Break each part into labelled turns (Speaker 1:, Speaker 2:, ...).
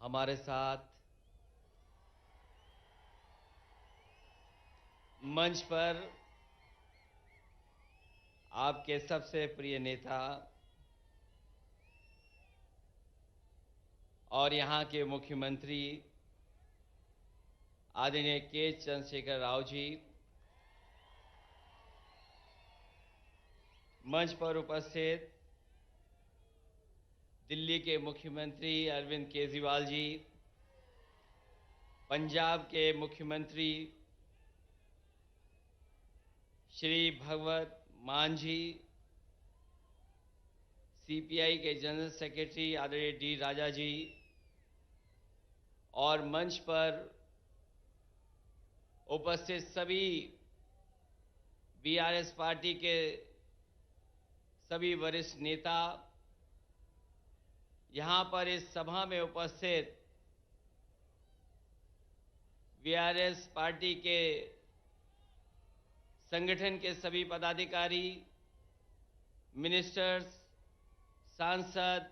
Speaker 1: हमारे साथ मंच पर आपके सबसे प्रिय नेता और यहाँ के मुख्यमंत्री आदरणीय के चंद्रशेखर राव जी, मंच पर उपस्थित दिल्ली के मुख्यमंत्री अरविंद केजरीवाल जी, पंजाब के मुख्यमंत्री श्री भगवत मान जी, सीपीआई के जनरल सेक्रेटरी आदरणीय डी राजा जी और मंच पर उपस्थित सभी बीआरएस पार्टी के सभी वरिष्ठ नेता, यहां पर इस सभा में उपस्थित बीआरएस पार्टी के संगठन के सभी पदाधिकारी, मिनिस्टर्स, सांसद,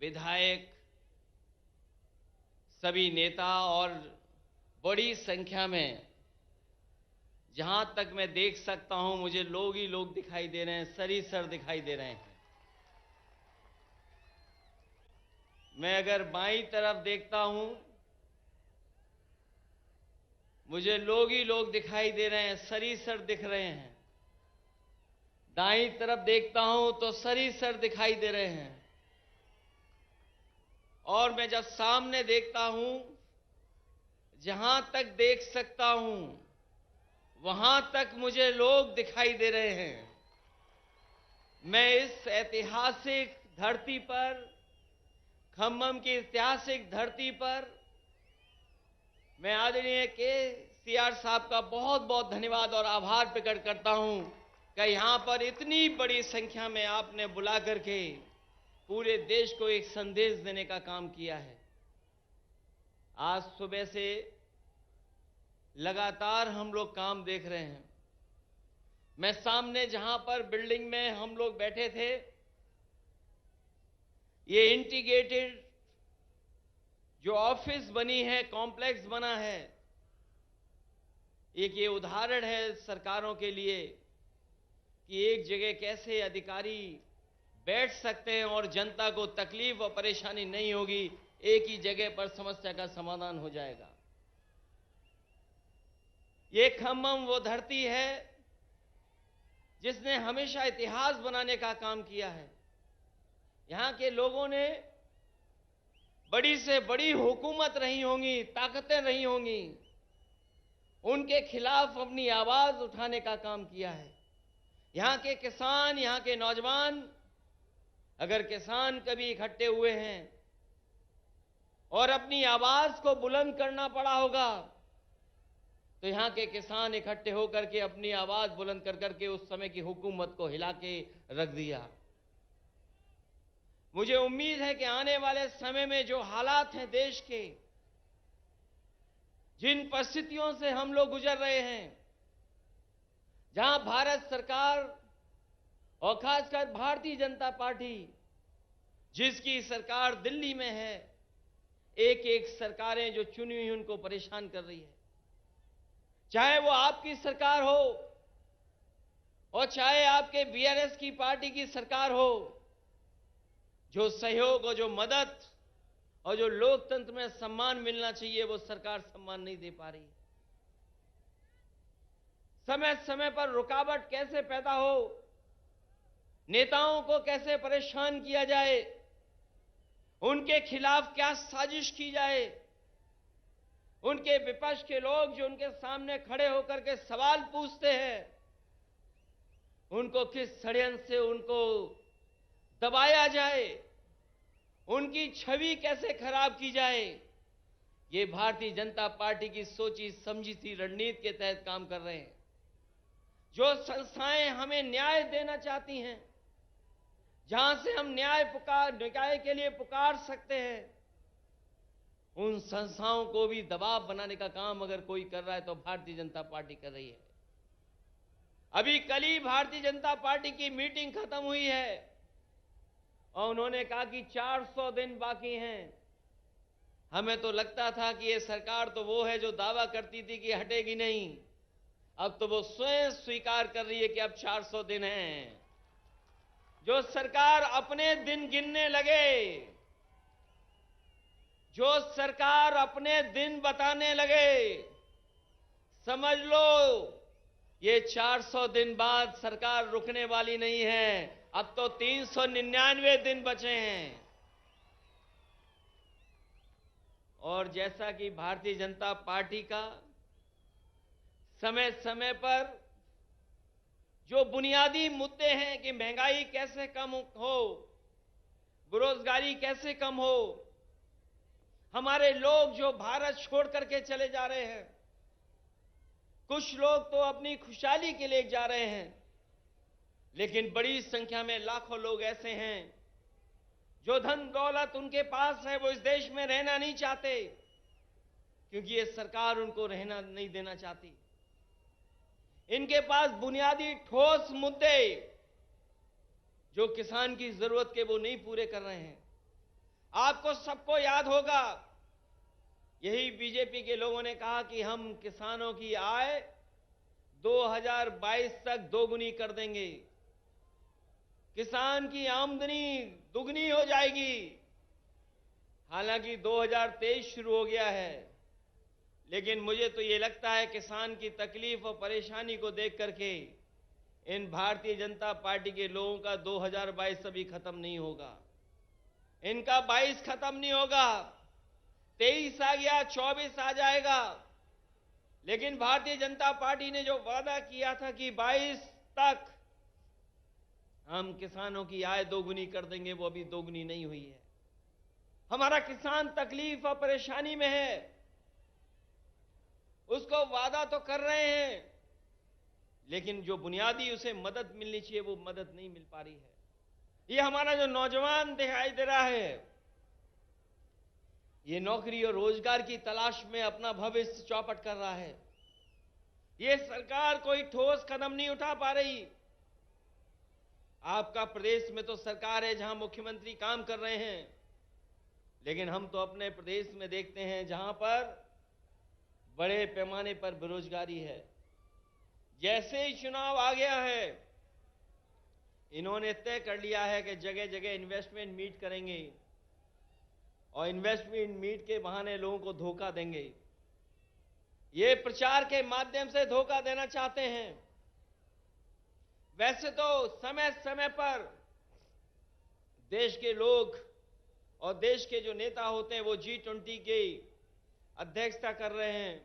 Speaker 1: विधायक, सभी नेता और बड़ी संख्या में, जहां तक मैं देख सकता हूं मुझे लोग ही लोग दिखाई दे रहे हैं, सर दिखाई दे रहे हैं। मैं अगर बाईं तरफ देखता हूं मुझे लोग ही लोग दिखाई दे रहे हैं, सर दिख रहे हैं। दाईं तरफ देखता हूं तो सर दिखाई दे रहे हैं। और मैं जब सामने देखता हूं, जहां तक देख सकता हूं वहां तक मुझे लोग दिखाई दे रहे हैं। मैं इस ऐतिहासिक धरती पर, खम्मम की ऐतिहासिक धरती पर, मैं आदरणीय केसीआर साहब का बहुत बहुत धन्यवाद और आभार प्रकट करता हूं कि यहां पर इतनी बड़ी संख्या में आपने बुला करके पूरे देश को एक संदेश देने का काम किया है। आज सुबह से लगातार हम लोग काम देख रहे हैं। मैं सामने जहां पर बिल्डिंग में हम लोग बैठे थे, ये इंटीग्रेटेड जो ऑफिस बनी है, कॉम्प्लेक्स बना है, एक ये उदाहरण है सरकारों के लिए कि एक जगह कैसे अधिकारी बैठ सकते हैं और जनता को तकलीफ और परेशानी नहीं होगी, एक ही जगह पर समस्या का समाधान हो जाएगा। ये खम्मम वो धरती है जिसने हमेशा इतिहास बनाने का काम किया है। यहां के लोगों ने बड़ी से बड़ी हुकूमत रही होंगी, ताकतें रही होंगी, उनके खिलाफ अपनी आवाज उठाने का काम किया है। यहां के किसान, यहां के नौजवान, अगर किसान कभी इकट्ठे हुए हैं और अपनी आवाज को बुलंद करना पड़ा होगा तो यहां के किसान इकट्ठे होकर के अपनी आवाज बुलंद कर करके उस समय की हुकूमत को हिला के रख दिया। मुझे उम्मीद है कि आने वाले समय में जो हालात हैं देश के, जिन परिस्थितियों से हम लोग गुजर रहे हैं, जहां भारत सरकार और खासकर भारतीय जनता पार्टी, जिसकी सरकार दिल्ली में है, एक एक सरकारें जो चुनी हुई उनको परेशान कर रही है। चाहे वो आपकी सरकार हो और चाहे आपके बीआरएस की पार्टी की सरकार हो, जो सहयोग और जो मदद और जो लोकतंत्र में सम्मान मिलना चाहिए वो सरकार सम्मान नहीं दे पा रही। समय समय पर रुकावट कैसे पैदा हो, नेताओं को कैसे परेशान किया जाए, उनके खिलाफ क्या साजिश की जाए, उनके विपक्ष के लोग जो उनके सामने खड़े होकर के सवाल पूछते हैं, उनको किस षड्यंत्र से उनको दबाया जाए, उनकी छवि कैसे खराब की जाए, ये भारतीय जनता पार्टी की सोची समझी थी रणनीति के तहत काम कर रहे हैं। जो संस्थाएं हमें न्याय देना चाहती हैं, जहां से हम न्याय के लिए पुकार सकते हैं, उन संस्थाओं को भी दबाव बनाने का काम अगर कोई कर रहा है तो भारतीय जनता पार्टी कर रही है। अभी कल ही भारतीय जनता पार्टी की मीटिंग खत्म हुई है और उन्होंने कहा कि 400 दिन बाकी हैं हमें तो लगता था कि ये सरकार तो वो है जो दावा करती थी कि हटेगी नहीं। अब तो वो स्वयं स्वीकार कर रही है कि अब 400 दिन हैं। जो सरकार अपने दिन गिनने लगे, जो सरकार अपने दिन बताने लगे, समझ लो ये 400 दिन बाद सरकार रुकने वाली नहीं है। अब तो 399 दिन बचे हैं। और जैसा कि भारतीय जनता पार्टी का समय समय पर जो बुनियादी मुद्दे हैं कि महंगाई कैसे कम हो, बेरोजगारी कैसे कम हो, हमारे लोग जो भारत छोड़ करके चले जा रहे हैं, कुछ लोग तो अपनी खुशहाली के लिए जा रहे हैं, लेकिन बड़ी संख्या में लाखों लोग ऐसे हैं जो धन दौलत उनके पास है, वो इस देश में रहना नहीं चाहते क्योंकि ये सरकार उनको रहना नहीं देना चाहती। इनके पास बुनियादी ठोस मुद्दे जो किसान की जरूरत के वो नहीं पूरे कर रहे हैं। आपको सबको याद होगा, यही बीजेपी के लोगों ने कहा कि हम किसानों की आय 2022 तक दोगुनी कर देंगे, किसान की आमदनी दुगनी हो जाएगी। हालांकि 2023 शुरू हो गया है, लेकिन मुझे तो ये लगता है किसान की तकलीफ और परेशानी को देख करके इन भारतीय जनता पार्टी के लोगों का 2022 अभी खत्म नहीं होगा, इनका 22 खत्म नहीं होगा, 23 आ गया, 24 आ जाएगा। लेकिन भारतीय जनता पार्टी ने जो वादा किया था कि 22 तक हम किसानों की आय दोगुनी कर देंगे, वो अभी दोगुनी नहीं हुई है। हमारा किसान तकलीफ और परेशानी में है, उसको वादा तो कर रहे हैं, लेकिन जो बुनियादी उसे मदद मिलनी चाहिए वो मदद नहीं मिल पा रही है। ये हमारा जो नौजवान दिखाई दे रहा है, ये नौकरी और रोजगार की तलाश में अपना भविष्य चौपट कर रहा है। ये सरकार कोई ठोस कदम नहीं उठा पा रही। आपका प्रदेश में तो सरकार है जहां मुख्यमंत्री काम कर रहे हैं, लेकिन हम तो अपने प्रदेश में देखते हैं जहां पर बड़े पैमाने पर बेरोजगारी है। जैसे ही चुनाव आ गया है, इन्होंने तय कर लिया है कि जगह जगह इन्वेस्टमेंट मीट करेंगे और इन्वेस्टमेंट मीट के बहाने लोगों को धोखा देंगे। ये प्रचार के माध्यम से धोखा देना चाहते हैं। वैसे तो समय समय पर देश के लोग और देश के जो नेता होते हैं वो G20 की अध्यक्षता कर रहे हैं,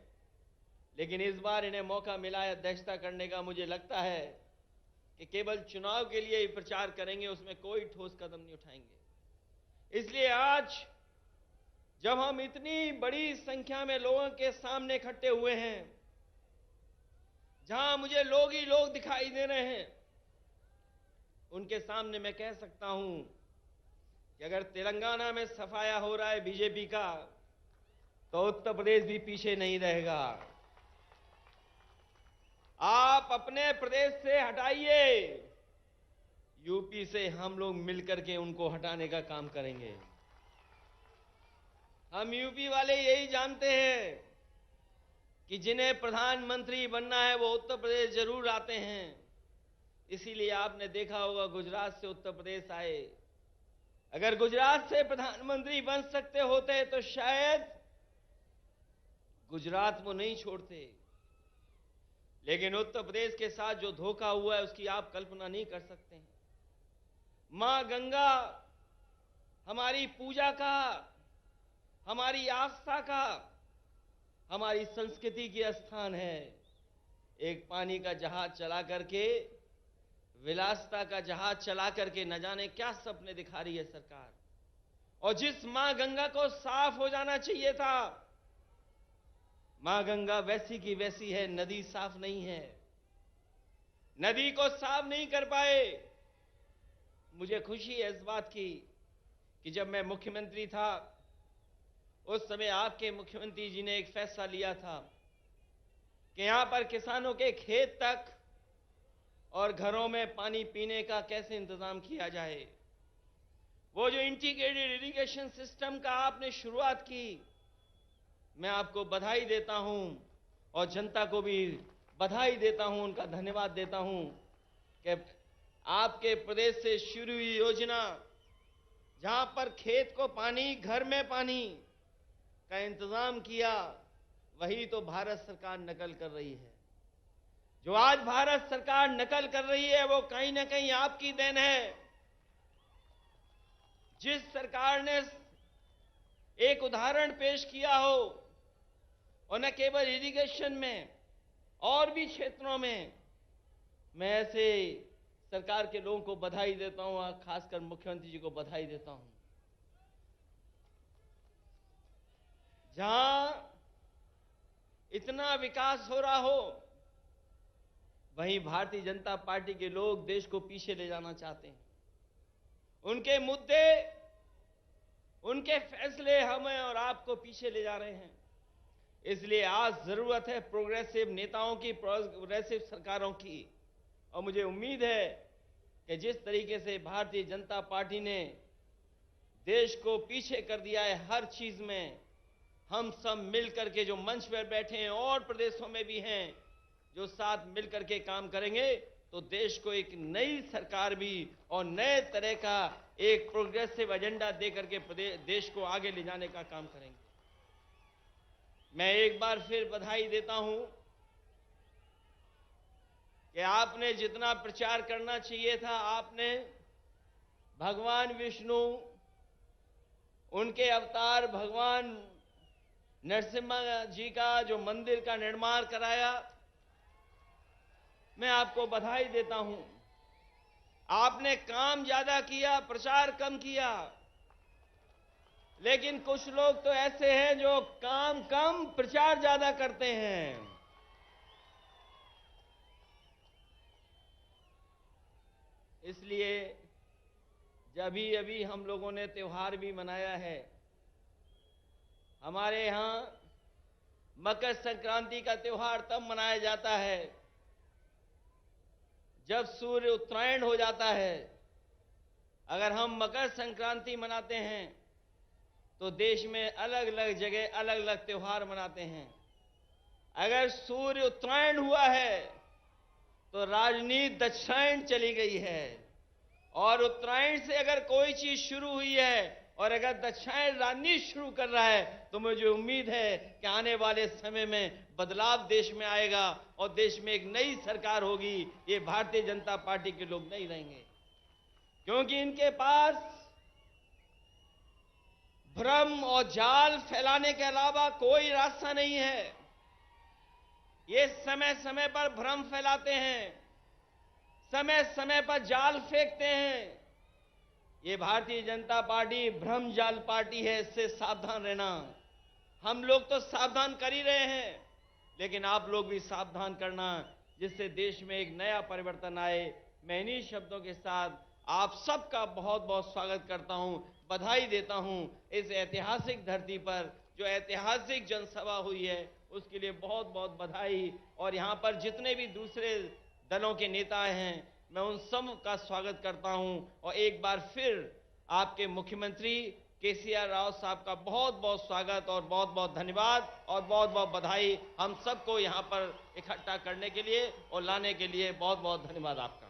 Speaker 1: लेकिन इस बार इन्हें मौका मिला है अध्यक्षता करने का। मुझे लगता है कि केवल चुनाव के लिए ही प्रचार करेंगे, उसमें कोई ठोस कदम नहीं उठाएंगे। इसलिए आज जब हम इतनी बड़ी संख्या में लोगों के सामने इकट्ठे हुए हैं, जहां मुझे लोग ही लोग दिखाई दे रहे हैं, उनके सामने मैं कह सकता हूं कि अगर तेलंगाना में सफाया हो रहा है बीजेपी का, तो उत्तर प्रदेश भी पीछे नहीं रहेगा। आप अपने प्रदेश से हटाइए, यूपी से हम लोग मिलकर के उनको हटाने का काम करेंगे। हम यूपी वाले यही जानते हैं कि जिन्हें प्रधानमंत्री बनना है वो उत्तर प्रदेश जरूर आते हैं। इसीलिए आपने देखा होगा गुजरात से उत्तर प्रदेश आए। अगर गुजरात से प्रधानमंत्री बन सकते होते तो शायद गुजरात वो नहीं छोड़ते, लेकिन उत्तर प्रदेश के साथ जो धोखा हुआ है उसकी आप कल्पना नहीं कर सकते हैं। मां गंगा हमारी पूजा का, हमारी आस्था का, हमारी संस्कृति की स्थान है। एक पानी का जहाज चला करके, विलासिता का जहाज चला करके न जाने क्या सपने दिखा रही है सरकार। और जिस मां गंगा को साफ हो जाना चाहिए था, मां गंगा वैसी की वैसी है, नदी साफ नहीं है, नदी को साफ नहीं कर पाए। मुझे खुशी है इस बात की कि जब मैं मुख्यमंत्री था उस समय आपके मुख्यमंत्री जी ने एक फैसला लिया था कि यहां पर किसानों के खेत तक और घरों में पानी पीने का कैसे इंतजाम किया जाए। वो जो इंटीग्रेटेड इरिगेशन सिस्टम का आपने शुरुआत की, मैं आपको बधाई देता हूं और जनता को भी बधाई देता हूं, उनका धन्यवाद देता हूं कि आपके प्रदेश से शुरू हुई योजना, जहां पर खेत को पानी, घर में पानी का इंतजाम किया, वही तो भारत सरकार नकल कर रही है। जो आज भारत सरकार नकल कर रही है वो कहीं ना कहीं आपकी देन है। जिस सरकार ने एक उदाहरण पेश किया हो, और न केवल इरिगेशन में और भी क्षेत्रों में, मैं ऐसे सरकार के लोगों को बधाई देता हूं, और खासकर मुख्यमंत्री जी को बधाई देता हूं। जहां इतना विकास हो रहा हो, वहीं भारतीय जनता पार्टी के लोग देश को पीछे ले जाना चाहते हैं। उनके मुद्दे, उनके फैसले हमें और आपको पीछे ले जा रहे हैं। इसलिए आज जरूरत है प्रोग्रेसिव नेताओं की, प्रोग्रेसिव सरकारों की। और मुझे उम्मीद है कि जिस तरीके से भारतीय जनता पार्टी ने देश को पीछे कर दिया है हर चीज में, हम सब मिलकर के जो मंच पर बैठे हैं और प्रदेशों में भी हैं, जो साथ मिलकर के काम करेंगे तो देश को एक नई सरकार भी और नए तरह का एक प्रोग्रेसिव एजेंडा देकर के देश को आगे ले जाने का काम करेंगे। मैं एक बार फिर बधाई देता हूं कि आपने जितना प्रचार करना चाहिए था, आपने भगवान विष्णु, उनके अवतार भगवान नरसिम्हा जी का जो मंदिर का निर्माण कराया, मैं आपको बधाई देता हूं। आपने काम ज्यादा किया, प्रचार कम किया। लेकिन कुछ लोग तो ऐसे हैं जो काम कम, प्रचार ज्यादा करते हैं। इसलिए जब अभी हम लोगों ने त्योहार भी मनाया है, हमारे यहां मकर संक्रांति का त्योहार तब मनाया जाता है जब सूर्य उत्तरायण हो जाता है। अगर हम मकर संक्रांति मनाते हैं तो देश में अलग अलग जगह अलग अलग त्योहार मनाते हैं। अगर सूर्य उत्तरायण हुआ है तो राजनीति दक्षिणायन चली गई है, और उत्तरायण से अगर कोई चीज शुरू हुई है और अगर दक्षिणायन राजनीति शुरू कर रहा है तो मुझे उम्मीद है कि आने वाले समय में बदलाव देश में आएगा और देश में एक नई सरकार होगी। ये भारतीय जनता पार्टी के लोग नहीं रहेंगे, क्योंकि इनके पास भ्रम और जाल फैलाने के अलावा कोई रास्ता नहीं है। ये समय समय पर भ्रम फैलाते हैं, समय समय पर जाल फेंकते हैं। ये भारतीय जनता पार्टी भ्रम जाल पार्टी है, इससे सावधान रहना। हम लोग तो सावधान कर ही रहे हैं, लेकिन आप लोग भी सावधान करना, जिससे देश में एक नया परिवर्तन आए। मैं इन्हीं शब्दों के साथ आप सबका बहुत बहुत स्वागत करता हूं, बधाई देता हूं। इस ऐतिहासिक धरती पर जो ऐतिहासिक जनसभा हुई है उसके लिए बहुत बहुत बधाई। और यहां पर जितने भी दूसरे दलों के नेता हैं, मैं उन सब का स्वागत करता हूं। और एक बार फिर आपके मुख्यमंत्री केसीआर राव साहब का बहुत बहुत स्वागत और बहुत बहुत धन्यवाद और बहुत बहुत बधाई। हम सबको यहां पर इकट्ठा करने के लिए और लाने के लिए बहुत बहुत धन्यवाद आपका।